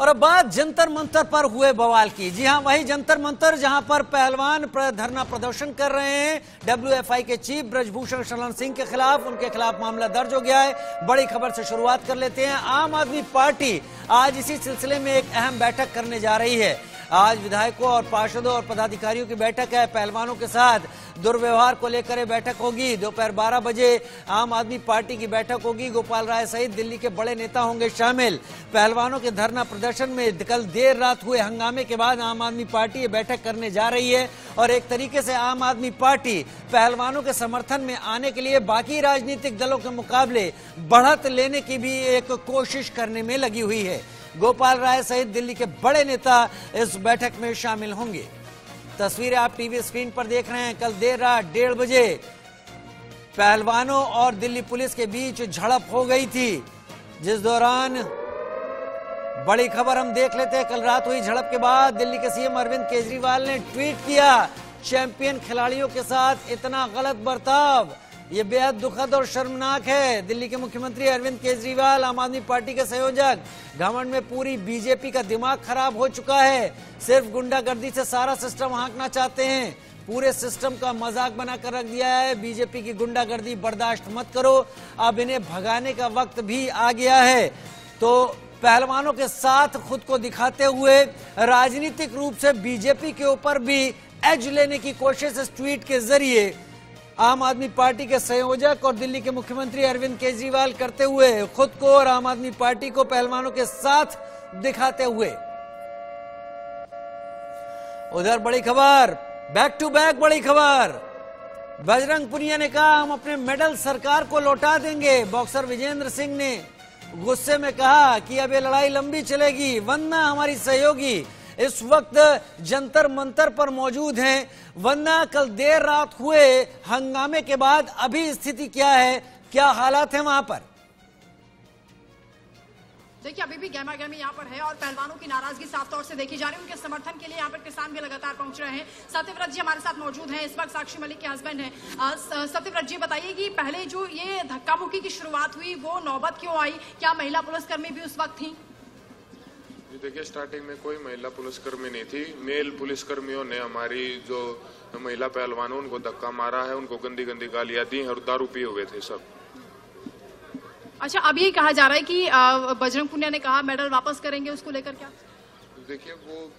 और अब बात जंतर मंतर पर हुए बवाल की। जी हां, वही जंतर मंतर जहां पर पहलवान धरना प्रदर्शन कर रहे हैं WFI के चीफ ब्रजभूषण शरण सिंह के खिलाफ। उनके खिलाफ मामला दर्ज हो गया है। बड़ी खबर से शुरुआत कर लेते हैं। आम आदमी पार्टी आज इसी सिलसिले में एक अहम बैठक करने जा रही है। आज विधायकों और पार्षदों और पदाधिकारियों की बैठक है। पहलवानों के साथ दुर्व्यवहार को लेकर यह बैठक होगी। दोपहर 12 बजे आम आदमी पार्टी की बैठक होगी। गोपाल राय सहित दिल्ली के बड़े नेता होंगे शामिल। पहलवानों के धरना प्रदर्शन में कल देर रात हुए हंगामे के बाद आम आदमी पार्टी ये बैठक करने जा रही है और एक तरीके से आम आदमी पार्टी पहलवानों के समर्थन में आने के लिए बाकी राजनीतिक दलों के मुकाबले बढ़त लेने की भी एक कोशिश करने में लगी हुई है। गोपाल राय सहित दिल्ली के बड़े नेता इस बैठक में शामिल होंगे। तस्वीरें आप टीवी स्क्रीन पर देख रहे हैं। कल देर रात 1:30 बजे पहलवानों और दिल्ली पुलिस के बीच झड़प हो गई थी, जिस दौरान बड़ी खबर हम देख लेते हैं। कल रात हुई झड़प के बाद दिल्ली के सीएम अरविंद केजरीवाल ने ट्वीट किया, चैंपियन खिलाड़ियों के साथ इतना गलत बर्ताव ये बेहद दुखद और शर्मनाक है। दिल्ली के मुख्यमंत्री अरविंद केजरीवाल, आम आदमी पार्टी के संयोजक, घमंड में पूरी बीजेपी का दिमाग खराब हो चुका है। सिर्फ गुंडागर्दी से सारा सिस्टम हाँकना चाहते हैं। पूरे सिस्टम का मजाक बनाकर रख दिया है। बीजेपी की गुंडागर्दी बर्दाश्त मत करो, अब इन्हें भगाने का वक्त भी आ गया है। तो पहलवानों के साथ खुद को दिखाते हुए राजनीतिक रूप से बीजेपी के ऊपर भी एज लेने की कोशिश इस ट्वीट के जरिए आम आदमी पार्टी के संयोजक और दिल्ली के मुख्यमंत्री अरविंद केजरीवाल करते हुए खुद को और आम आदमी पार्टी को पहलवानों के साथ दिखाते हुए। उधर बड़ी खबर, बैक टू बैक बड़ी खबर। बजरंग पुनिया ने कहा, हम अपने मेडल सरकार को लौटा देंगे। बॉक्सर विजेंद्र सिंह ने गुस्से में कहा कि अब ये लड़ाई लंबी चलेगी। वंदना हमारी सहयोगी इस वक्त जंतर मंतर पर मौजूद हैं। वंदना, कल देर रात हुए हंगामे के बाद अभी स्थिति क्या है, क्या हालात हैं वहां पर? देखिए, अभी भी गहमा गहमी यहाँ पर है और पहलवानों की नाराजगी साफ तौर से देखी जा रही है। उनके समर्थन के लिए यहाँ पर किसान भी लगातार पहुंच रहे हैं। सत्यव्रत जी हमारे साथ मौजूद हैं, इस वक्त साक्षी मलिक के हस्बैंड हैं। सत्यव्रत जी, बताइए कि पहले जो ये धक्का मुक्की की शुरुआत हुई वो नौबत क्यों आई? क्या महिला पुलिसकर्मी भी उस वक्त थी? देखिए, स्टार्टिंग में कोई महिला पुलिसकर्मी नहीं थी। मेल पुलिसकर्मियों ने हमारी जो महिला पहलवानों उनको धक्का मारा है, उनको गंदी गंदी गालियां दी और दारू पिए हुए थे सब। अच्छा, अब ये कहा जा रहा है कि बजरंग पुनिया ने कहा मेडल वापस करेंगे, उसको लेकर क्या? देखिए, वो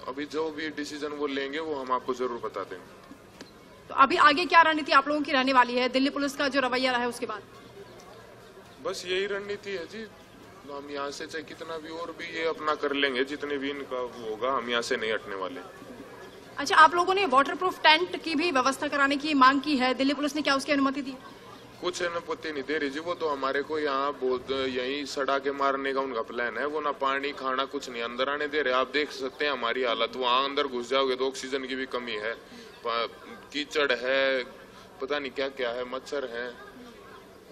अभी जो भी डिसीजन वो लेंगे वो हम आपको जरूर बता देंगे। तो अभी आगे क्या रणनीति आप लोगों की रहने वाली है दिल्ली पुलिस का जो रवैया रहा है उसके बाद? बस यही रणनीति है जी। हम यहाँ से चाहे कितना भी और भी ये अपना कर लेंगे, जितने भी इनका होगा, हम यहाँ से नहीं हटने वाले। अच्छा, आप लोगों ने वाटरप्रूफ टेंट की भी व्यवस्था कराने की मांग की है, दिल्ली पुलिस ने क्या उसकी अनुमति दी? कुछ अनुमति नहीं दे रही जी। वो तो हमारे को यहाँ बहुत यही सड़ा के मारने का उनका प्लान है। वो ना पानी खाना कुछ नहीं अंदर आने दे रहे। आप देख सकते हैं हमारी हालत। वहाँ अंदर घुस जाओगे तो ऑक्सीजन की भी कमी है, कीचड़ है, पता नहीं क्या क्या है, मच्छर है,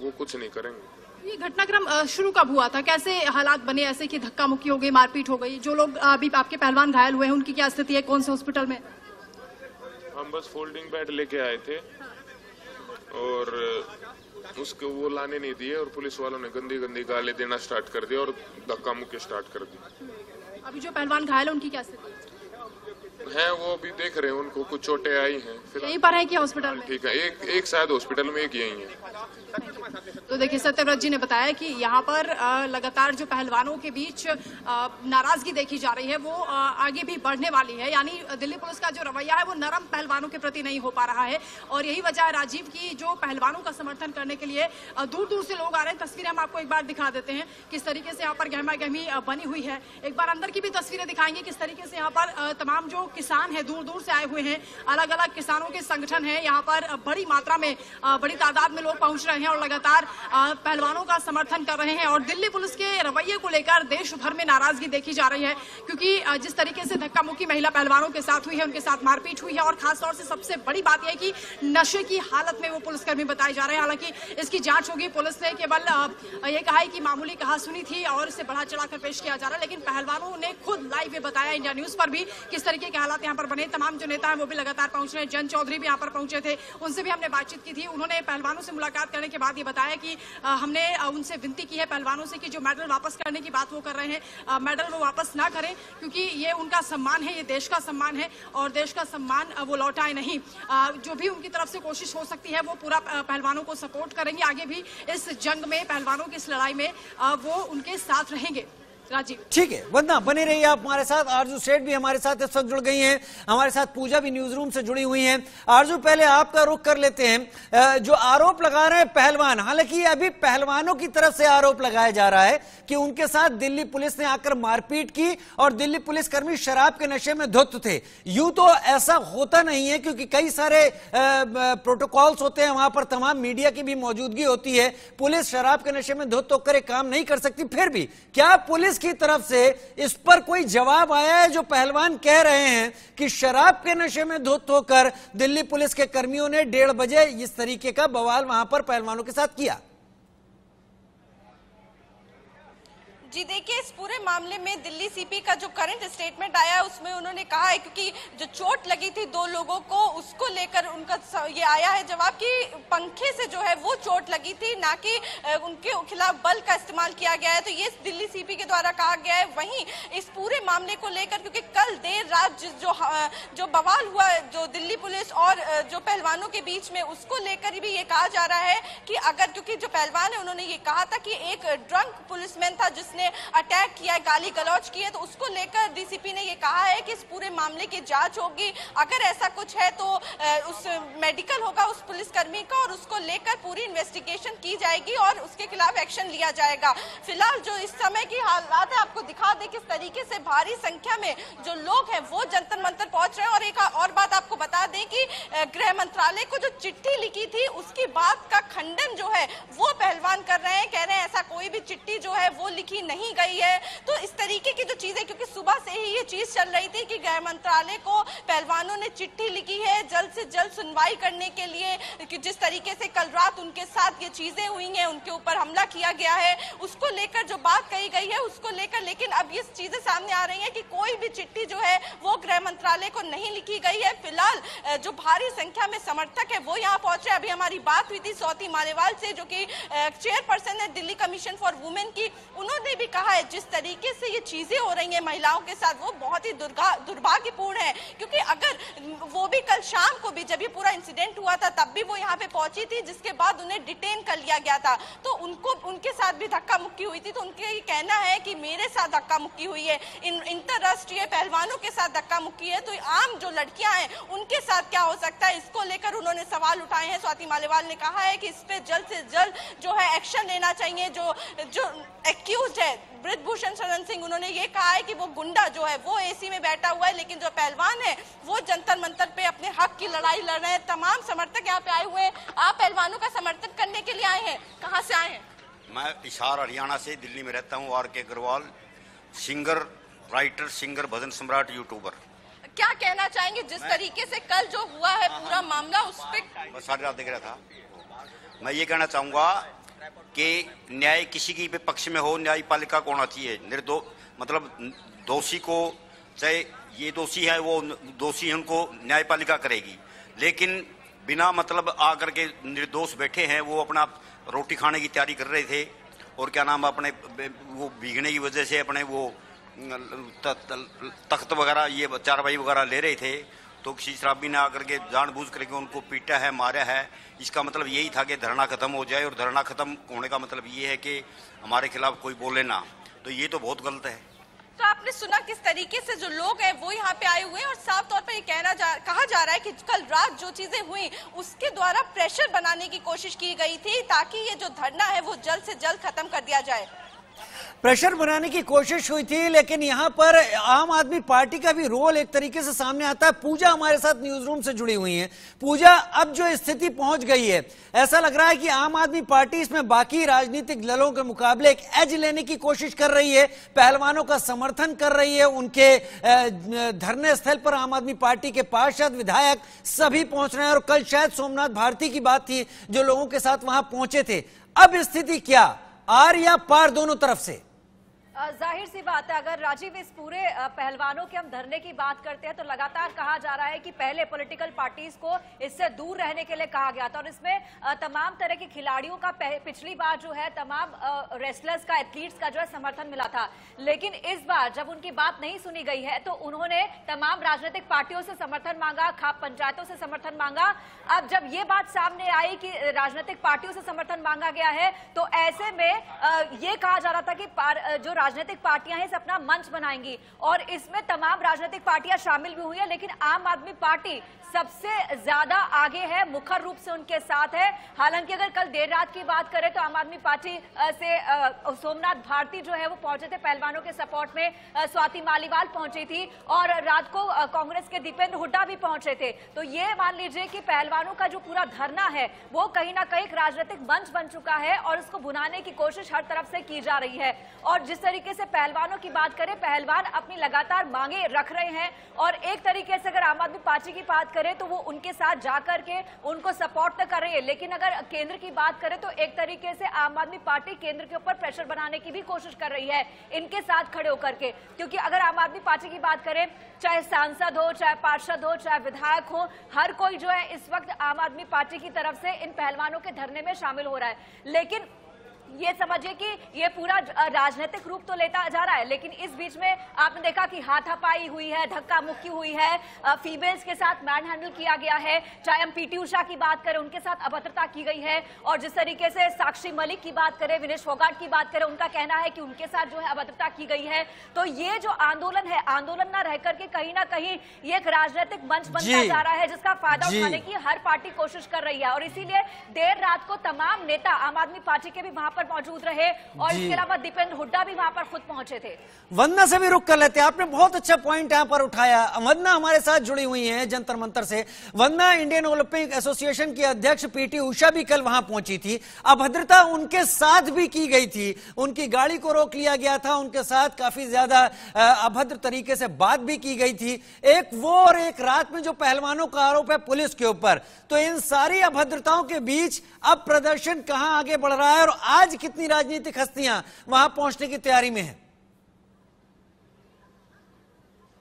वो कुछ नहीं करेंगे। ये घटनाक्रम शुरू कब हुआ था? कैसे हालात बने ऐसे कि धक्का मुक्की हो गई, मारपीट हो गई? जो लोग अभी आपके पहलवान घायल हुए हैं उनकी क्या स्थिति है, कौन से हॉस्पिटल में? हम बस फोल्डिंग बेड लेके आए थे और उसको वो लाने नहीं दिए और पुलिस वालों ने गंदी गंदी गाली देना स्टार्ट कर दिया और धक्का मुक्की स्टार्ट कर दी। अभी जो पहलवान घायल है उनकी क्या स्थिति है? वो अभी देख रहे हैं, उनको कुछ चोटें आई हैं। यहीं पर है कि हॉस्पिटल में? ठीक है, एक शायद हॉस्पिटल में, एक यही है। तो देखिए, सत्यव्रत जी ने बताया कि यहाँ पर लगातार जो पहलवानों के बीच नाराजगी देखी जा रही है वो आगे भी बढ़ने वाली है। यानी दिल्ली पुलिस का जो रवैया है वो नरम पहलवानों के प्रति नहीं हो पा रहा है और यही वजह है राजीव की जो पहलवानों का समर्थन करने के लिए दूर दूर से लोग आ रहे हैं। तस्वीरें हम आपको एक बार दिखा देते हैं किस तरीके से यहाँ पर गहमा गहमी बनी हुई है। एक बार अंदर की भी तस्वीरें दिखाएंगे किस तरीके से यहाँ पर तमाम जो किसान है दूर दूर से आए हुए हैं, अलग अलग किसानों के संगठन है, यहाँ पर बड़ी मात्रा में बड़ी तादाद में लोग पहुंच रहे हैं और लगातार पहलवानों का समर्थन कर रहे हैं। और दिल्ली पुलिस के रवैये को लेकर देश भर में नाराजगी देखी जा रही है क्योंकि जिस तरीके से धक्का मुक्की महिला पहलवानों के साथ हुई है, उनके साथ मारपीट हुई है और खासतौर से सबसे बड़ी बात यह है कि नशे की हालत में वो पुलिसकर्मी बताए जा रहे हैं। हालांकि इसकी जांच होगी। पुलिस ने केवल ये कहा है कि मामूली कहासुनी थी और इसे बढ़ा चढ़ाकर पेश किया जा रहा है, लेकिन पहलवानों ने खुद लाइव ये बताया इंडिया न्यूज पर भी किस तरीके के हालात यहाँ पर बने। तमाम जो नेता है वो भी लगातार पहुंच रहे हैं। जन चौधरी भी यहाँ पर पहुंचे थे, उनसे भी हमने बातचीत की थी। उन्होंने पहलवानों से मुलाकात करने के बाद ये बताया कि हमने उनसे विनती की है पहलवानों से कि जो मेडल वापस करने की बात वो कर रहे हैं, मेडल वो वापस ना करें, क्योंकि ये उनका सम्मान है, ये देश का सम्मान है और देश का सम्मान वो लौटाए नहीं। जो भी उनकी तरफ से कोशिश हो सकती है वो पूरा पहलवानों को सपोर्ट करेंगे। आगे भी इस जंग में, पहलवानों की इस लड़ाई में वो उनके साथ रहेंगे। राजीव, ठीक है, वंदना बने रहिए आप हमारे साथ। आरजू सेठ भी हमारे साथ इस वक्त जुड़ गई हैं, हमारे साथ पूजा भी न्यूज रूम से जुड़ी हुई हैं। आरजू, पहले आपका रुख कर लेते हैं। जो आरोप लगा रहे हैं पहलवान, हालांकि अभी पहलवानों की तरफ से आरोप लगाया जा रहा है कि उनके साथ दिल्ली पुलिस ने आकर मारपीट की और दिल्ली पुलिसकर्मी शराब के नशे में धुत थे। यूं तो ऐसा होता नहीं है, क्योंकि कई सारे प्रोटोकॉल्स होते हैं, वहां पर तमाम मीडिया की भी मौजूदगी होती है। पुलिस शराब के नशे में धुत होकर काम नहीं कर सकती। फिर भी क्या पुलिस की तरफ से इस पर कोई जवाब आया है? जो पहलवान कह रहे हैं कि शराब के नशे में धुत होकर दिल्ली पुलिस के कर्मियों ने 1:30 बजे इस तरीके का बवाल वहां पर पहलवानों के साथ किया। जी देखिए, इस पूरे मामले में दिल्ली सीपी का जो करंट स्टेटमेंट आया है उसमें उन्होंने कहा है, क्योंकि जो चोट लगी थी 2 लोगों को, उसको लेकर उनका ये आया है जवाब कि पंखे से जो है वो चोट लगी थी, ना कि उनके खिलाफ बल का इस्तेमाल किया गया है। तो ये दिल्ली सीपी के द्वारा कहा गया है। वहीं इस पूरे मामले को लेकर, क्योंकि कल देर रात जो बवाल हुआ जो दिल्ली पुलिस और जो पहलवानों के बीच में, उसको लेकर भी ये कहा जा रहा है कि अगर, क्योंकि जो पहलवान है उन्होंने ये कहा था कि एक ड्रंक पुलिसमैन था जिसने अटैक किया है, गाली गलौज की है, तो उसको लेकर डीसीपी ने ये कहा है कि इस पूरे मामले की जांच होगी। अगर ऐसा कुछ है तो उस मेडिकल होगा उस पुलिसकर्मी का और उसको लेकर पूरी इन्वेस्टिगेशन की जाएगी और उसके खिलाफ एक्शन लिया जाएगा। फिलहाल जो इस समय की हालात है आपको दिखा दे किस तरीके से भारी संख्या में जो लोग हैं वो जंतर मंतर पहुंच रहे हैं। और एक और बात आपको बता दें कि गृह मंत्रालय को जो चिट्ठी लिखी थी उसकी बात का खंडन जो है वो पहलवान कर रहे हैं, कह रहे हैं ऐसा कोई भी चिट्ठी जो है वो लिखी नहीं गई है। तो इस तरीके की जो चीजें, क्योंकि सुबह से ही ये चीज चल रही थी कि गृह मंत्रालय को पहलवानों ने चिट्ठी लिखी है जल्द से जल्द सुनवाई करने के लिए, कि जिस तरीके से कल रात उनके साथ ये चीजें हुई हैं, उनके ऊपर हमला किया गया है, उसको लेकर जो बात कही गई है उसको लेकर। लेकिन अब ये चीजें सामने आ रही हैं कि कोई भी चिट्ठी जो है वो गृह मंत्रालय को नहीं लिखी गई है। फिलहाल जो भारी संख्या में समर्थक है वो यहाँ पहुंचे। अभी हमारी बात हुई थी स्वाति मालेवाल से, जो कि चेयरपर्सन है दिल्ली कमीशन फॉर वुमेन की। उन्होंने भी कहा है जिस तरीके से ये चीजें हो रही हैं महिलाओं के साथ वो बहुत ही दुर्भाग्यपूर्ण है, क्योंकि अगर वो भी कल शाम को भी जब ये पूरा इंसिडेंट हुआ था तब भी वो यहाँ पे पहुंची थी, जिसके बाद उन्हें डिटेन कर लिया गया था। तो उनके साथ भी धक्का मुक्की हुई थी। तो उनके ये कहना है कि मेरे साथ धक्का मुक्की हुई है, इंतरराष्ट्रीय पहलवानों के साथ धक्का मुक्की है, तो आम जो लड़कियां हैं उनके साथ क्या हो सकता है, इसको लेकर उन्होंने सवाल उठाए हैं। स्वाति मालेवाल ने कहा है कि इस पे जल्द से जल्द जो है एक्शन लेना चाहिए। जो एक्यूज्ड है ब्रजभूषण शरण सिंह, उन्होंने ये कहा है कि वो गुंडा जो है वो एसी में बैठा हुआ है, लेकिन जो पहलवान है वो जंतर मंतर पे अपने हक की लड़ाई लड़ रहे हैं। तमाम समर्थक यहाँ पे आए हुए हैं। आप पहलवानों का समर्थन करने के लिए आए हैं, कहाँ से आए हैं? मैं हिसार हरियाणा से दिल्ली में रहता हूँ। R K. Agarwal, singer, writer, singer, भजन सम्राट, यूट्यूबर। क्या कहना चाहेंगे जिस तरीके से कल जो हुआ है पूरा मामला, उस पर सारी रात देख रहा था। मैं ये कहना चाहूंगा कि न्याय किसी की भी पक्ष में हो, न्यायपालिका को होना चाहिए। मतलब दोषी को, चाहे ये दोषी है वो दोषी है, उनको न्यायपालिका करेगी। लेकिन बिना मतलब आकर के निर्दोष बैठे हैं, वो अपना रोटी खाने की तैयारी कर रहे थे और क्या नाम अपने वो भीगने की वजह से अपने वो तख्त वगैरह ये चारपाई वगैरह ले रहे थे, तो किसी शराबी ने आकर के जानबूझ करके उनको पीटा है, मारा है। इसका मतलब यही था कि धरना खत्म हो जाए, और धरना खत्म होने का मतलब ये है कि हमारे खिलाफ कोई बोले ना, तो ये तो बहुत गलत है। तो आपने सुना किस तरीके से जो लोग हैं वो यहाँ पे आए हुए हैं, और साफ तौर पर ये कहा जा रहा है कि कल रात जो चीजें हुई उसके द्वारा प्रेशर बनाने की कोशिश की गई थी ताकि ये जो धरना है वो जल्द से जल्द खत्म कर दिया जाए। प्रेशर बनाने की कोशिश हुई थी, लेकिन यहां पर आम आदमी पार्टी का भी रोल एक तरीके से सामने आता है। पूजा हमारे साथ न्यूज रूम से जुड़ी हुई है। पूजा, अब जो स्थिति पहुंच गई है, ऐसा लग रहा है कि आम आदमी पार्टी इसमें बाकी राजनीतिक दलों के मुकाबले एक एज लेने की कोशिश कर रही है, पहलवानों का समर्थन कर रही है। उनके धरने स्थल पर आम आदमी पार्टी के पार्षद, विधायक सभी पहुंच रहे हैं, और कल शायद सोमनाथ भारती की बात थी जो लोगों के साथ वहां पहुंचे थे। अब स्थिति क्या, आर या पार, दोनों तरफ से? जाहिर सी बात है, अगर राजीव इस पूरे पहलवानों के हम धरने की बात करते हैं तो लगातार कहा जा रहा है कि पहले पॉलिटिकल पार्टीज को इससे दूर रहने के लिए कहा गया था और इसमें तमाम तरह के खिलाड़ियों का पिछली बार जो है तमाम रेसलर्स का, एथलीट्स का जो है समर्थन मिला था। लेकिन इस बार जब उनकी बात नहीं सुनी गई है तो उन्होंने तमाम राजनीतिक पार्टियों से समर्थन मांगा, खाप पंचायतों से समर्थन मांगा। अब जब ये बात सामने आई कि राजनीतिक पार्टियों से समर्थन मांगा गया है तो ऐसे में ये कहा जा रहा था कि जो राजनीतिक पार्टियां हैं इस अपना मंच बनाएंगी और इसमें तमाम राजनीतिक पार्टियां शामिल भी हुई है, लेकिन आम आदमी पार्टी सबसे ज्यादा आगे है, मुखर रूप से उनके साथ है। हालांकि अगर कल देर रात की बात करें तो आम आदमी पार्टी से सोमनाथ भारती जो है वो पहुंचे थे पहलवानों के सपोर्ट में, स्वाति मालीवाल पहुंची थी और रात को कांग्रेस के दीपेंद्र हुड्डा भी पहुंचे थे। तो ये मान लीजिए कि पहलवानों का जो पूरा धरना है वो कहीं ना कहीं एक राजनीतिक मंच बन चुका है और इसको भुनाने की कोशिश हर तरफ से की जा रही है। और जिस तरीके से पहलवानों की बात करें, पहलवान अपनी लगातार मांगे रख रहे हैं और एक तरीके से अगर आम आदमी पार्टी की बात करें तो वो उनके साथ जाकर के उनको सपोर्ट तो कर रही है, लेकिन अगर केंद्र की बात करें तो एक तरीके से आम आदमी पार्टी केंद्र के ऊपर प्रेशर बनाने की भी कोशिश कर रही है इनके साथ खड़े होकर के। क्योंकि अगर आम आदमी पार्टी की बात करें, चाहे सांसद हो, चाहे पार्षद हो, चाहे विधायक हो, हर कोई जो है इस वक्त आम आदमी पार्टी की तरफ से इन पहलवानों के धरने में शामिल हो रहा है। लेकिन ये समझिए कि ये पूरा राजनीतिक रूप तो लेता जा रहा है, लेकिन इस बीच में आपने देखा कि हाथापाई हुई है, धक्का मुक्की हुई है, फीमेल्स के साथ मैन हैंडल किया गया है। चाहे हम पीटी उषा की बात करें, उनके साथ अभद्रता की गई है और जिस तरीके से साक्षी मलिक की बात करें, विनेश फोगाट की बात करें, उनका कहना है कि उनके साथ जो है अभद्रता की गई है। तो ये जो आंदोलन है, आंदोलन ना रह करके कहीं ना कहीं ये एक राजनीतिक मंच बनता जा रहा है जिसका फायदा उठाने की हर पार्टी कोशिश कर रही है। और इसीलिए देर रात को तमाम नेता आम आदमी पार्टी के भी वहां मौजूद रहे और इसके अलावा दीपेंद्र हुड्डा भी वहां पर खुद पहुंचे थे। वंदना से भी रुक कर लेते हैं, आपने बहुत अच्छा पॉइंट यहां पर उठाया। वंदना हमारे साथ जुड़ी हुई हैं जंतर मंतर से। वंदना, इंडियन ओलंपिक एसोसिएशन की अध्यक्ष पीटी उषा भी कल वहां पहुंची थी, अभद्रता उनके साथ भी की गई थी, उनकी गाड़ी को रोक लिया गया था, उनके साथ काफी ज्यादा अभद्र तरीके से बात भी की गई थी। एक वो और एक रात में जो पहलवानों का आरोप है पुलिस के ऊपर, तो इन सारी अभद्रताओं के बीच अब प्रदर्शन कहां आगे बढ़ रहा है और आज कितनी राजनीतिक हस्तियां वहां पहुंचने की तैयारी में है?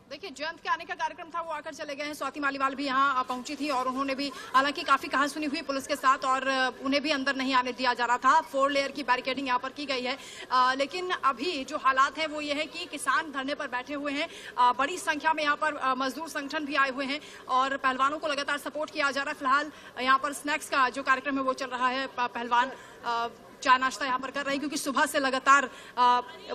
देखिए, जयंत के आने का कार्यक्रम था, वो आकर चले गए हैं। स्वाति मालीवाल भी यहाँ पहुंची थी और उन्होंने भी हालांकि काफी कहासुनी हुई पुलिस के साथ और उन्हें भी अंदर नहीं आने दिया जा रहा था। 4 लेयर की बैरिकेडिंग यहाँ पर की गई है। लेकिन अभी जो हालात है वो ये है कि किसान धरने पर बैठे हुए हैं, बड़ी संख्या में यहाँ पर मजदूर संगठन भी आए हुए हैं और पहलवानों को लगातार सपोर्ट किया जा रहा है। फिलहाल यहाँ पर स्नैक्स का जो कार्यक्रम है वो चल रहा है, पहलवान चाय नाश्ता यहाँ पर कर रहे हैं क्योंकि सुबह से लगातार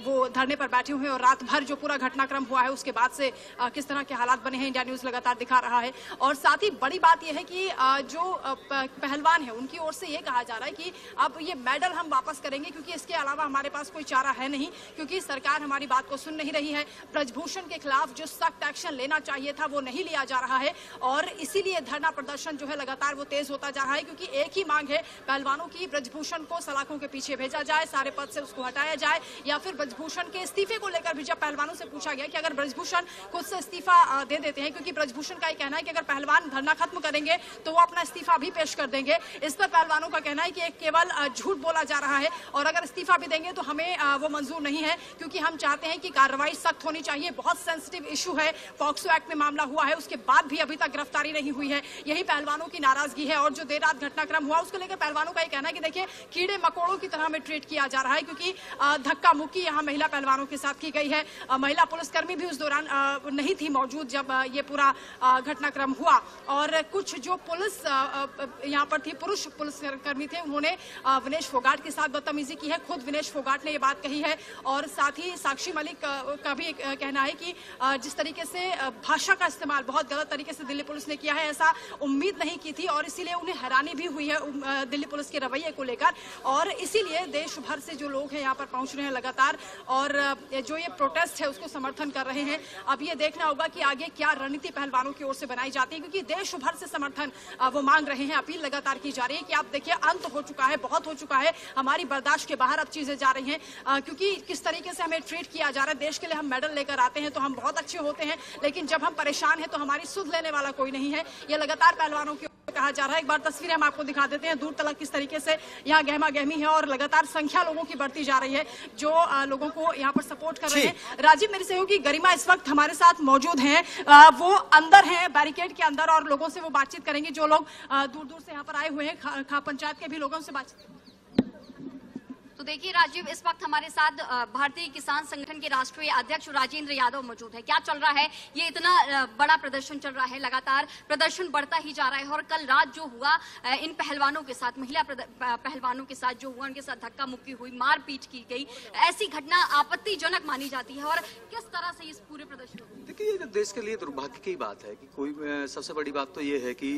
वो धरने पर बैठे हुए हैं और रात भर जो पूरा घटनाक्रम हुआ है उसके बाद से किस तरह के हालात बने हैं इंडिया न्यूज लगातार दिखा रहा है। और साथ ही बड़ी बात यह है कि जो पहलवान है उनकी ओर से ये कहा जा रहा है कि अब ये मेडल हम वापस करेंगे क्योंकि इसके अलावा हमारे पास कोई चारा है नहीं, क्योंकि सरकार हमारी बात को सुन नहीं रही है। ब्रजभूषण के खिलाफ जो सख्त एक्शन लेना चाहिए था वो नहीं लिया जा रहा है और इसीलिए धरना प्रदर्शन जो है लगातार वो तेज होता जा रहा है क्योंकि एक ही मांग है पहलवानों की, ब्रजभूषण को सलाखों के पीछे भेजा जाए, सारे पद से उसको हटाया जाए या फिर ब्रजभूषण के इस्तीफे को लेकर भी जब पहलवानों से पूछा गया कि अगर ब्रजभूषण खुद से इस्तीफा दे देते हैं, क्योंकि ब्रजभूषण का ये कहना है कि अगर पहलवान धरना खत्म करेंगे तो वो अपना इस्तीफा भी पेश कर देंगे। इस पर पहलवानों का कहना है कि एक केवल झूठ बोला जा रहा है और अगर इस्तीफा भी देंगे तो हमें वो मंजूर नहीं है क्योंकि हम चाहते हैं कि कार्रवाई सख्त होनी चाहिए। बहुत सेंसिटिव इशू है, पॉक्सो एक्ट में मामला हुआ है, उसके बाद भी अभी तक गिरफ्तारी नहीं हुई है। यही पहलवानों की नाराजगी है और जो देर रात घटनाक्रम हुआ उसको लेकर पहलवानों का ये कहना है कि देखिए कीड़े मकोड़ों की तरह हमें ट्रीट किया जा रहा है क्योंकि धक्का मुक्की यहाँ महिला पहलवानों के साथ की गई है। महिला पुलिसकर्मी भी उस दौरान नहीं थी मौजूद जब ये पूरा घटनाक्रम हुआ और कुछ जो पुलिस यहाँ पर थी, पुरुष पुलिसकर्मी थे, उन्होंने विनेश फोगाट के साथ बदतमीजी की है। खुद विनेश फोगाट ने ये बात कही है और साथ ही साक्षी मलिक का भी कहना है कि जिस तरीके से भाषा का इस्तेमाल बहुत गलत तरीके से दिल्ली पुलिस ने किया है, ऐसा उम्मीद नहीं की थी और इसीलिए उन्हें हैरानी भी हुई है दिल्ली पुलिस के रवैये को लेकर और इसीलिए देश भर से जो लोग हैं यहाँ पर पहुंच रहे हैं लगातार और जो ये प्रोटेस्ट है उसको समर्थन कर रहे हैं। अब ये देखना होगा कि आगे क्या रणनीति पहलवानों की ओर से बनाई जाती है क्योंकि देश भर से समर्थन वो मांग रहे हैं। अपील लगातार की जा रही है कि आप देखिए अंत हो चुका है, बहुत हो चुका है, हमारी बर्दाश्त के बाहर अब चीजें जा रही हैं क्योंकि किस तरीके से हमें ट्रीट किया जा रहा है। देश के लिए हम मेडल लेकर आते हैं तो हम बहुत अच्छे होते हैं, लेकिन जब हम परेशान हैं तो हमारी सुध लेने वाला कोई नहीं है। ये लगातार पहलवानों की कहा जा रहा है। एक बार तस्वीरें हम आपको दिखा देते हैं दूर तलक किस तरीके से यहाँ गहमा गहमी है और लगातार संख्या लोगों की बढ़ती जा रही है जो लोगों को यहाँ पर सपोर्ट कर रहे हैं। राजीव, मेरे सहयोगी गरिमा इस वक्त हमारे साथ मौजूद हैं, वो अंदर हैं बैरिकेड के अंदर और लोगों से वो बातचीत करेंगे जो लोग दूर दूर से यहाँ पर आए हुए हैं। खाप पंचायत के भी लोगों से बातचीत। तो देखिए राजीव, इस वक्त हमारे साथ भारतीय किसान संगठन के राष्ट्रीय अध्यक्ष राजेंद्र यादव मौजूद है। क्या चल रहा है? ये इतना बड़ा प्रदर्शन चल रहा है, लगातार प्रदर्शन बढ़ता ही जा रहा है और कल रात जो हुआ इन पहलवानों के साथ, महिला पहलवानों के साथ जो हुआ, उनके साथ धक्का मुक्की हुई, मारपीट की गई, ऐसी घटना आपत्तिजनक मानी जाती है और किस तरह से इस पूरे प्रदर्शन को? देखिए, ये देश के लिए दुर्भाग्य की बात है कि कोई सबसे बड़ी बात तो ये है कि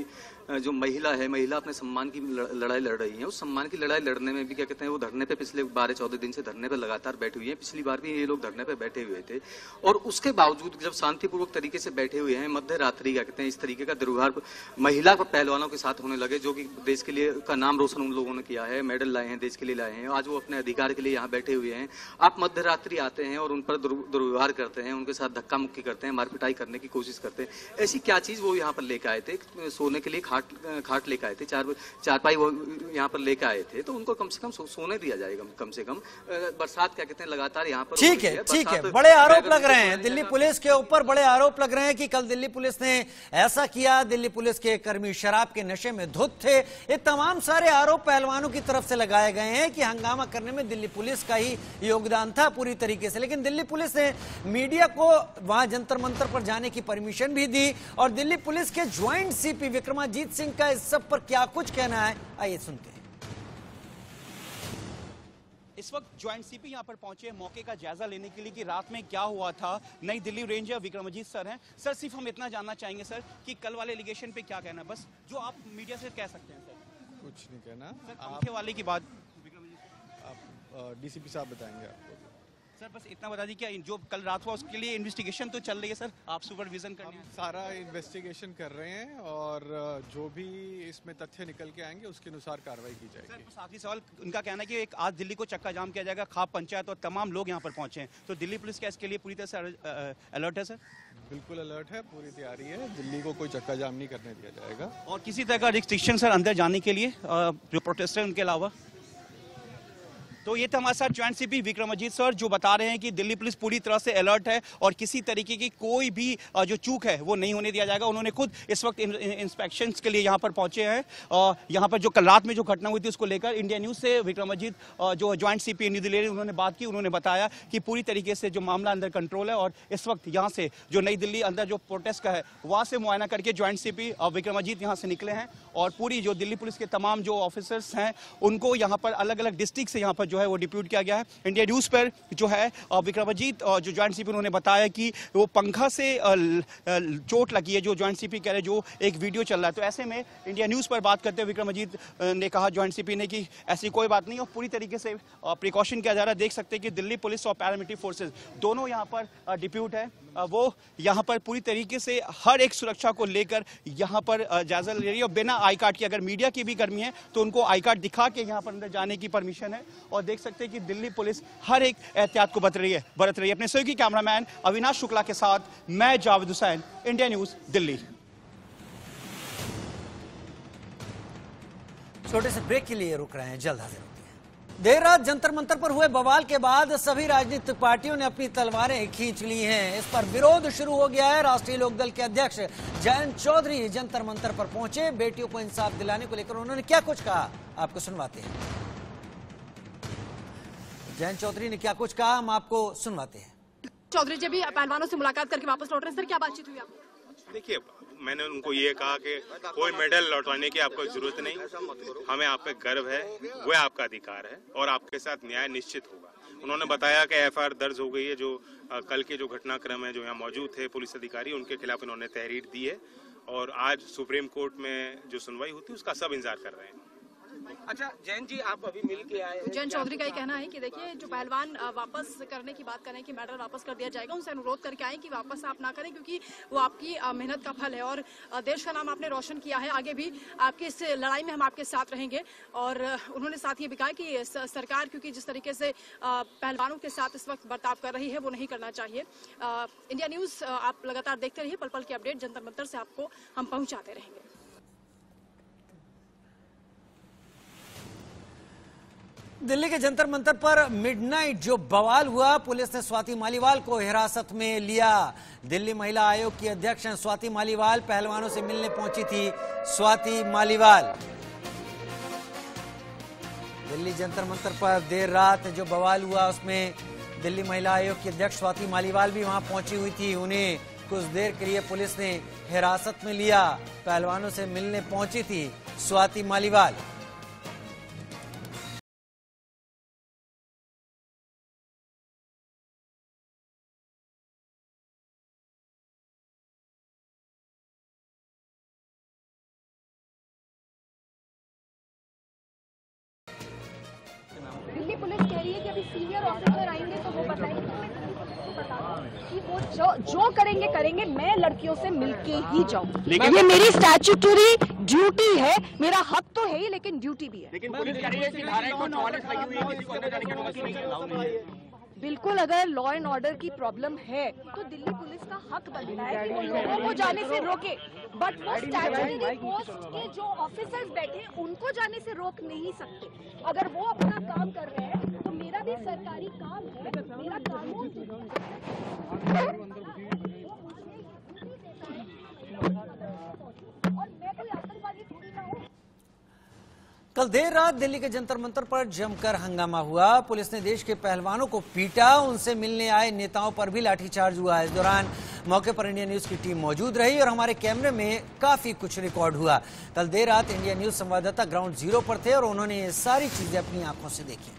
जो महिला है, महिला अपने सम्मान की लड़ाई लड़ रही है। उस सम्मान की लड़ाई लड़ने में भी क्या कहते हैं, वो धरने पे पिछले 12-14 दिन से धरने पे लगातार बैठे हुए हैं। पिछली बार भी ये लोग धरने पे बैठे हुए थे और उसके बावजूद जब शांतिपूर्वक तरीके से बैठे हुए हैं, मध्य रात्रि क्या कहते हैं इस तरीके का दुर्व्यवहार महिला पहलवानों के साथ होने लगे, जो कि देश के लिए का नाम रोशन उन लोगों ने किया है, मेडल लाए हैं, देश के लिए लाए हैं। आज वो अपने अधिकार के लिए यहाँ बैठे हुए हैं। आप मध्य रात्रि आते हैं और उन पर दुर्व्यवहार करते हैं, उनके साथ धक्का मुक्की करते हैं, मारपिटाई करने की कोशिश करते हैं। ऐसी क्या चीज वो यहाँ पर लेकर आए थे? सोने के लिए खाट लेकर आए थे, चारपाई वो यहाँ पर लेकर आए थे, तो उनको कम से कम सोने दिया जाएगा। कम से कम बरसात क्या कहते हैं लगातार यहाँ पर ठीक है। बड़े आरोप लग रहे हैं दिल्ली पुलिस के ऊपर, बड़े आरोप लग रहे हैं कि कल दिल्ली पुलिस ने ऐसा किया, दिल्ली पुलिस के कर्मी शराब के नशे में धुत थे। ये तमाम सारे आरोप पहलवानों की तरफ से लगाए गए हैं कि हंगामा करने में दिल्ली पुलिस का ही योगदान था पूरी तरीके से। लेकिन दिल्ली पुलिस ने मीडिया को वहां जंतर मंतर पर जाने की परमिशन भी दी और दिल्ली पुलिस के ज्वाइंट सीपी विक्रमाजीत सिंह का इस सब पर क्या कुछ कहना है, आइए सुनते हैं। इस वक्त ज्वाइंट सीपी यहां पर पहुंचे मौके का जायजा लेने के लिए कि रात में क्या हुआ था। नई दिल्ली रेंजर विक्रमाजीत सर हैं। सर, सिर्फ हम इतना जानना चाहेंगे सर कि कल वाले एलिगेशन पे क्या कहना है, बस जो आप मीडिया से कह सकते हैं सर। कुछ नहीं कहना सर, पंखे वाले की बात आप डीसीपी साहब बताएंगे आपको। सर बस इतना बता दीजिए, क्या जो कल रात हुआ उसके लिए इन्वेस्टिगेशन तो चल रही है सर, आप सुपरविजन करने सारा इन्वेस्टिगेशन कर रहे हैं और जो भी इसमें तथ्य निकल के आएंगे उसके अनुसार कार्रवाई की जाएगी। सर आखिरी सवाल, उनका कहना है कि एक आज दिल्ली को चक्का जाम किया जाएगा, खाप पंचायत और तमाम लोग यहाँ पर पहुंचे हैं, तो दिल्ली पुलिस क्या इसके लिए पूरी तरह से अलर्ट है सर? बिल्कुल अलर्ट है, पूरी तैयारी है, दिल्ली को कोई चक्का जाम नहीं करने दिया जाएगा। और किसी तरह का रिस्ट्रिक्शन सर अंदर जाने के लिए जो प्रोटेस्टर उनके अलावा? तो ये था हमारे साथ ज्वाइंट सीपी विक्रमाजीत सर जो बता रहे हैं कि दिल्ली पुलिस पूरी तरह से अलर्ट है और किसी तरीके की कोई भी जो चूक है वो नहीं होने दिया जाएगा। उन्होंने खुद इस वक्त इंस्पेक्शन के लिए यहाँ पर पहुंचे हैं और यहाँ पर जो कल रात में जो घटना हुई थी उसको लेकर इंडिया न्यूज़ से विक्रमाजीत जो ज्वाइंट सीपी न्यू दिल्ली उन्होंने बात की। उन्होंने बताया कि पूरी तरीके से जो मामला अंदर कंट्रोल है और इस वक्त यहाँ से जो नई दिल्ली अंदर जो प्रोटेस्ट का है वहाँ से मुआयना करके ज्वाइंट सीपी विक्रमाजीत यहाँ से निकले हैं और पूरी जो दिल्ली पुलिस के तमाम जो ऑफिसर्स हैं उनको यहाँ पर अलग अलग डिस्ट्रिक्ट से यहाँ पर जो है वो डिप्यूट किया गया है। इंडिया न्यूज़ पर जो है विक्रमाजीत जो ज्वाइंट सीपी उन्होंने बताया कि वो पंखा से चोट लगी है, जो ज्वाइंट सीपी कह रहे जो एक वीडियो चल रहा है। तो ऐसे में इंडिया न्यूज़ पर बात करते हुए विक्रमाजीत ने कहा ज्वाइंट सीपी ने कि ऐसी कोई बात नहीं और पूरी तरीके से प्रिकॉशन किया जा रहा है। देख सकते हैं कि दिल्ली पुलिस और पैरामिलिट्री फोर्सेज दोनों यहाँ पर डिप्यूट है, वो यहाँ पर पूरी तरीके से हर एक सुरक्षा को लेकर यहाँ पर जायजा ले रही है और बिना आई कार्ड के, अगर मीडिया की भी कर्मी है तो उनको आई कार्ड दिखा के यहाँ पर अंदर जाने की परमिशन है। और देख सकते हैं कि दिल्ली पुलिस हर एक एहतियात को बरत रही है। अपने सहयोगी कैमरामैन अविनाश शुक्ला के साथ मैं जावेद हुसैन, इंडिया न्यूज़ दिल्ली। छोटे से ब्रेक के लिए रुक रहे हैं, जल्द हाजिर होते हैं। देर रात जंतर मंतर पर हुए बवाल के बाद सभी राजनीतिक पार्टियों ने अपनी तलवारें खींच ली हैं। इस पर विरोध शुरू हो गया है। राष्ट्रीय लोकदल के अध्यक्ष जयंत चौधरी जंतर मंतर पर पहुंचे, बेटियों को इंसाफ दिलाने को लेकर उन्होंने क्या कुछ कहा आपको सुनवाते हैं। जयंत चौधरी ने क्या कुछ कहा हम आपको सुनवाते हैं। चौधरी जी भी पहलवानों से मुलाकात करके वापस लौट रहे हैं, सर क्या बातचीत हुई आपको? देखिए, मैंने उनको ये कहा कि कोई मेडल लौटवाने की आपको जरूरत नहीं, हमें आप पे गर्व है, वह आपका अधिकार है और आपके साथ न्याय निश्चित होगा। उन्होंने बताया कि एफआईआर दर्ज हो गई है, जो कल के जो घटनाक्रम है जो यहाँ मौजूद थे पुलिस अधिकारी उनके खिलाफ इन्होंने तहरीर दी है और आज सुप्रीम कोर्ट में जो सुनवाई होती है उसका सब इंतजार कर रहे हैं। अच्छा जयंत जी, आप अभी मिल के आए हैं। जयंत चौधरी का ही कहना है कि देखिए जो पहलवान वापस करने की बात करें कि मेडल वापस कर दिया जाएगा, उनसे अनुरोध करके आए कि वापस आप ना करें क्योंकि वो आपकी मेहनत का फल है और देश का नाम आपने रोशन किया है। आगे भी आपकी इस लड़ाई में हम आपके साथ रहेंगे। और उन्होंने साथ ये भी कहा कि सरकार क्योंकि जिस तरीके से पहलवानों के साथ इस वक्त बर्ताव कर रही है वो नहीं करना चाहिए। इंडिया न्यूज़ आप लगातार देखते रहिए, पल पल की अपडेट जंतर मंतर से आपको हम पहुंचाते रहेंगे। दिल्ली के जंतर मंतर पर मिडनाइट जो बवाल हुआ, पुलिस ने स्वाति मालीवाल को हिरासत में लिया। दिल्ली महिला आयोग की अध्यक्ष हैं स्वाति मालीवाल, पहलवानों से मिलने पहुंची थी स्वाति मालीवाल। दिल्ली जंतर मंतर पर देर रात जो बवाल हुआ उसमें दिल्ली महिला आयोग की अध्यक्ष स्वाति मालीवाल भी वहां पहुंची हुई थी। उन्हें कुछ देर के लिए पुलिस ने हिरासत में लिया। पहलवानों से मिलने पहुंची थी स्वाति मालीवाल। दिल्ली पुलिस कह रही है कि अभी सीनियर ऑफिसर आएंगे तो वो बताएंगे कि वो जो करेंगे, मैं लड़कियों से मिलके ही जाऊँ। ये मेरी स्टैट्यूटरी ड्यूटी है, मेरा हक तो है ही लेकिन ड्यूटी भी है। लेकिन पुलिस कह रही है कि धारा 144 लगी हुई है, किसी को अंदर जाने की अनुमति नहीं है। बिल्कुल, अगर लॉ एंड ऑर्डर की प्रॉब्लम है तो दिल्ली पुलिस का हक बनता है कि वो लोगों को जाने से रोके, बट वो स्टैट्यूटरी पोस्ट के जो ऑफिसर्स बैठे हैं उनको जाने से रोक नहीं सकते। अगर वो अपना काम कर रहे हैं तो मेरा भी सरकारी काम है, मेरा कानून और मैं कोई आतंकवादी थोड़ी ना हूँ। कल देर रात दिल्ली के जंतर मंतर पर जमकर हंगामा हुआ। पुलिस ने देश के पहलवानों को पीटा, उनसे मिलने आए नेताओं पर भी लाठीचार्ज हुआ। इस दौरान मौके पर इंडिया न्यूज की टीम मौजूद रही और हमारे कैमरे में काफी कुछ रिकॉर्ड हुआ। कल देर रात इंडिया न्यूज संवाददाता ग्राउंड जीरो पर थे और उन्होंने ये सारी चीजें अपनी आंखों से देखी।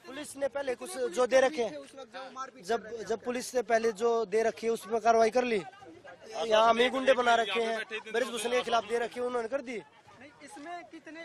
पुलिस ने पहले कुछ जो दे रखे, जब पुलिस ने पहले जो दे रखी है उस पर कार्रवाई कर ली। यहाँ हमें गुंडे बना रखे हैं, ब्रिजभूषण के खिलाफ दे रखी है, उन्होंने कर दी। इसमें कितने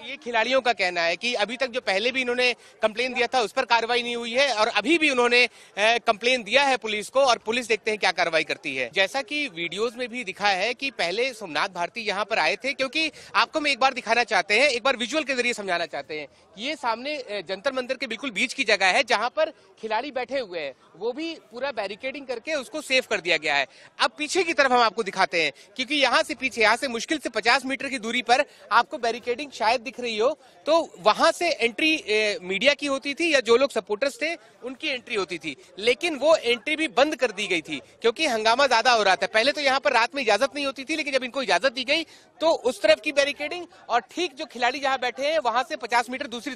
ये खिलाड़ियों का कहना है कि अभी तक जो पहले भी इन्होंने कंप्लेन दिया था उस पर कार्रवाई नहीं हुई है और अभी भी उन्होंने कंप्लेन दिया है पुलिस को और पुलिस देखते हैं क्या कार्रवाई करती है। जैसा कि वीडियोस में भी दिखा है कि पहले सोमनाथ भारती यहाँ पर आए थे, क्योंकि आपको मैं एक बार दिखाना चाहते हैं, एक बार विजुअल के जरिए समझाना चाहते हैं। ये सामने जंतर मंतर के बिल्कुल बीच की जगह है जहाँ पर खिलाड़ी बैठे हुए हैं, वो भी पूरा बैरिकेडिंग करके उसको सेफ कर दिया गया है। अब पीछे की तरफ हम आपको दिखाते हैं, क्योंकि यहाँ से पीछे, यहाँ से मुश्किल से 50 मीटर की दूरी पर आपको बैरिकेडिंग शायद दिख रही हो, तो वहां से एंट्री मीडिया की होती थी या जो लोग सपोर्टर्स थे उनकी एंट्री होती थी, लेकिन वो एंट्री भी बंद कर दी गई थी क्योंकि हंगामा ज्यादा हो रहा था। पहले तो यहाँ पर रात में इजाजत नहीं होती थी, लेकिन जब इनको इजाजत दी गई तो उस तरफ की बैरिकेडिंग और ठीक जो खिलाड़ी जहाँ बैठे हैं वहां से 50 मीटर दूसरी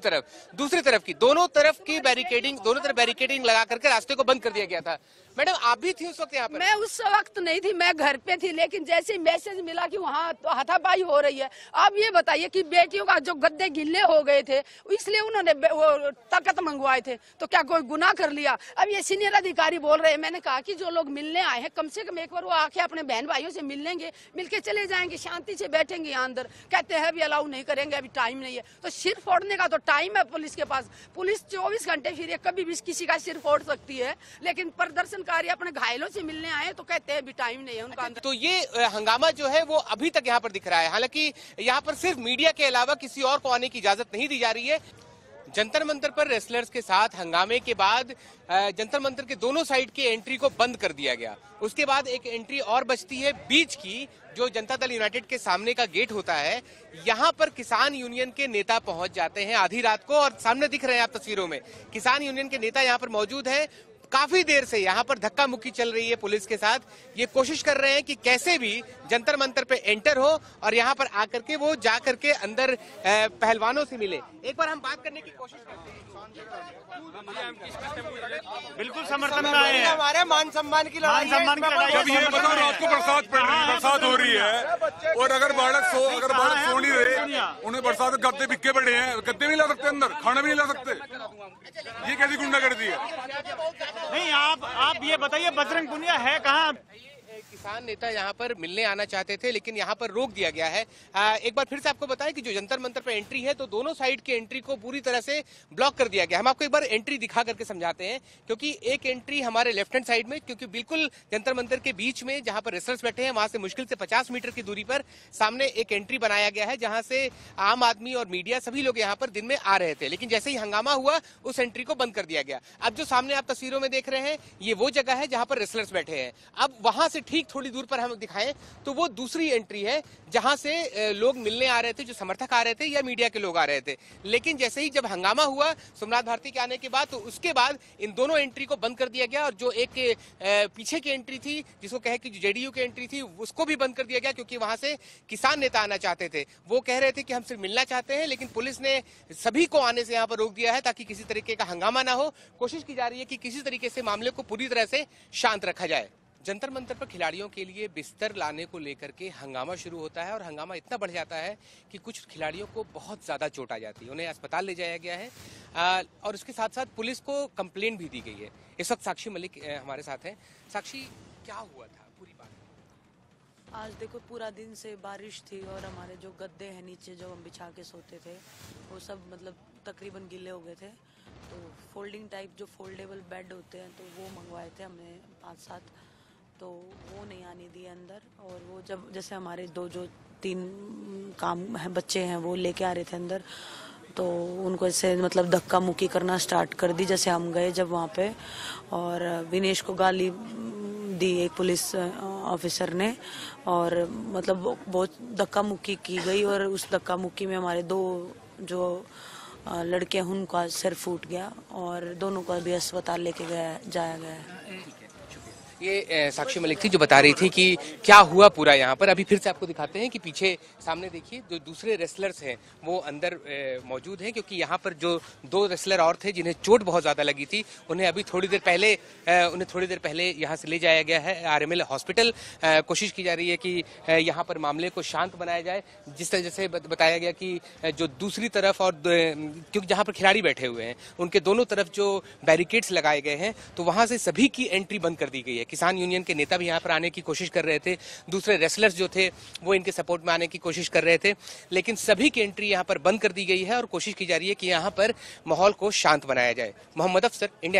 तरफ की दोनों तरफ बैरिकेडिंग लगा करके रास्ते को बंद कर दिया गया था। मैडम आप भी थी उस वक्त यहाँ पर? मैं उस वक्त नहीं थी, मैं घर पे थी, लेकिन जैसे मैसेज मिला कि वहाँ तो हाथापाई हो रही है। अब ये बताइए कि बेटियों का जो गद्दे गिल्ले हो गए थे इसलिए उन्होंने वो तख्त मंगवाए थे, तो क्या कोई गुनाह कर लिया? अब ये सीनियर अधिकारी बोल रहे हैं। मैंने कहा कि जो लोग मिलने आए हैं कम से कम एक बार वो आके अपने बहन भाइयों से मिल लेंगे, मिलके चले जाएंगे, शांति से बैठेंगे यहाँ अंदर। कहते हैं अभी अलाउ नहीं करेंगे, अभी टाइम नहीं है। तो सिर फोड़ने का तो टाइम है पुलिस के पास। पुलिस 24 घंटे फिर कभी भी किसी का सिर फोड़ सकती है, लेकिन प्रदर्शनकारी अपने घायलों से मिलने आए तो कहते हैं अभी टाइम नहीं है उनका। तो ये हंगामा जो है वो अभी तक यहाँ पर दिख रहा है। हालांकि यहाँ पर सिर्फ मीडिया के अलावा किसी और को आने की इजाजत नहीं दी जा रही है। जंतर मंतर पर रेसलर्स के साथ हंगामे के बाद जंतर मंतर के दोनों साइड की एंट्री को बंद कर दिया गया। उसके बाद एक एंट्री और बचती है बीच की, जो जनता दल यूनाइटेड के सामने का गेट होता है। यहाँ पर किसान यूनियन के नेता पहुंच जाते हैं आधी रात को, और सामने दिख रहे हैं आप तस्वीरों में किसान यूनियन के नेता यहाँ पर मौजूद हैं। काफी देर से यहाँ पर धक्का मुक्की चल रही है पुलिस के साथ। ये कोशिश कर रहे हैं कि कैसे भी जंतर मंतर पे एंटर हो और यहाँ पर आकर के वो जा करके अंदर पहलवानों से मिले। एक बार हम बात करने की कोशिश करते हैं। बिल्कुल समर्थन में आए हैं। हमारे मान सम्मान की लड़ाई है। जब ये बताओ रात को बरसात पड़ रही है, बरसात हो रही है और अगर बालक सो नहीं रहे, उन्हें बरसात में गद्दे बिक्के पड़े हैं, गद्दे भी ला सकते अंदर, खाना भी नहीं ला सकते। ये कैसी गुंडागर्दी है? नहीं, आप ये बताइए बजरंग पुनिया है कहाँ? किसान नेता यहाँ पर मिलने आना चाहते थे, लेकिन यहाँ पर रोक दिया गया है। एक बार फिर से आपको बताएं कि जो जंतर मंतर पर एंट्री है तो दोनों साइड की एंट्री को पूरी तरह से ब्लॉक कर दिया गया। हम आपको एक बार एंट्री दिखा करके समझाते हैं, क्योंकि एक एंट्री हमारे लेफ्ट हैंड साइड में, क्योंकि बिल्कुल जंतर मंतर के बीच में जहां पर रेसलर्स बैठे हैं वहां से मुश्किल से 50 मीटर की दूरी पर सामने एक एंट्री बनाया गया है, जहां से आम आदमी और मीडिया सभी लोग यहाँ पर दिन में आ रहे थे। लेकिन जैसे ही हंगामा हुआ उस एंट्री को बंद कर दिया गया। अब जो सामने आप तस्वीरों में देख रहे हैं ये वो जगह है जहां पर रेसलर्स बैठे हैं। अब वहां से ठीक ठीक थोड़ी दूर पर हम दिखाएं तो वो दूसरी एंट्री है जहां से लोग मिलने आ रहे थे, जो समर्थक आ रहे थे या मीडिया के लोग आ रहे थे। लेकिन जैसे ही जब हंगामा हुआ सोमनाथ भारती के आने के बाद, तो उसके बाद इन दोनों एंट्री को बंद कर दिया गया और जो एक पीछे की एंट्री थी, जिसको कहे कि जेडीयू की एंट्री थी, उसको भी बंद कर दिया गया, क्योंकि वहां से किसान नेता आना चाहते थे। वो कह रहे थे कि हम सिर्फ मिलना चाहते हैं, लेकिन पुलिस ने सभी को आने से यहाँ पर रोक दिया है ताकि किसी तरीके का हंगामा ना हो। कोशिश की जा रही है कि किसी तरीके से मामले को पूरी तरह से शांत रखा जाए। जंतर मंतर पर खिलाड़ियों के लिए बिस्तर लाने को लेकर के हंगामा शुरू होता है और हंगामा इतना बढ़ जाता है कि कुछ खिलाड़ियों को बहुत ज्यादा चोट आ जाती है, उन्हें अस्पताल ले जाया गया है और उसके साथ साथ पुलिस को कंप्लेंट भी दी गई है। इस वक्त साक्षी मलिक हमारे साथ हैं। साक्षी, क्या हुआ था, पूरी बात? आज देखो पूरा दिन से बारिश थी और हमारे जो गद्दे हैं नीचे जो हम बिछा के सोते थे वो सब मतलब तकरीबन गीले हो गए थे। तो फोल्डिंग टाइप जो फोल्डेबल बेड होते हैं तो वो मंगवाए थे हमने 5-7, तो वो नहीं आने दिए अंदर। और वो जब जैसे हमारे जो 3 काम है बच्चे हैं वो लेके आ रहे थे अंदर, तो उनको ऐसे मतलब धक्का मुक्की करना स्टार्ट कर दी। जैसे हम गए जब वहाँ पे, और विनेश को गाली दी एक पुलिस ऑफिसर ने, और मतलब बहुत धक्का मुक्की की गई। और उस धक्का मुक्की में हमारे 2 जो लड़के हैं उनका सिर फूट गया और दोनों को भी अस्पताल लेके जाया गया है। ये साक्षी मलिक थी जो बता रही थी कि क्या हुआ पूरा यहाँ पर। अभी फिर से आपको दिखाते हैं कि पीछे सामने देखिए जो दूसरे रेसलर्स हैं वो अंदर मौजूद हैं, क्योंकि यहाँ पर जो 2 रेसलर और थे जिन्हें चोट बहुत ज़्यादा लगी थी, उन्हें अभी थोड़ी देर पहले यहाँ से ले जाया गया है RML हॉस्पिटल। कोशिश की जा रही है कि यहाँ पर मामले को शांत बनाया जाए। जिस तरह से बताया गया कि जो दूसरी तरफ और क्योंकि जहाँ पर खिलाड़ी बैठे हुए हैं उनके दोनों तरफ जो बैरिकेड्स लगाए गए हैं, तो वहाँ से सभी की एंट्री बंद कर दी गई है। किसान यूनियन के नेता भी यहाँ पर आने की कोशिश कर रहे थे, दूसरे रेसलर्स जो थे वो इनके सपोर्ट में आने की कोशिश कर रहे थे, लेकिन सभी की एंट्री यहाँ पर बंद कर दी गई है और कोशिश की जा रही है कि यहाँ पर माहौल को शांत बनाया जाए। मोहम्मद अफसर, इंडिया।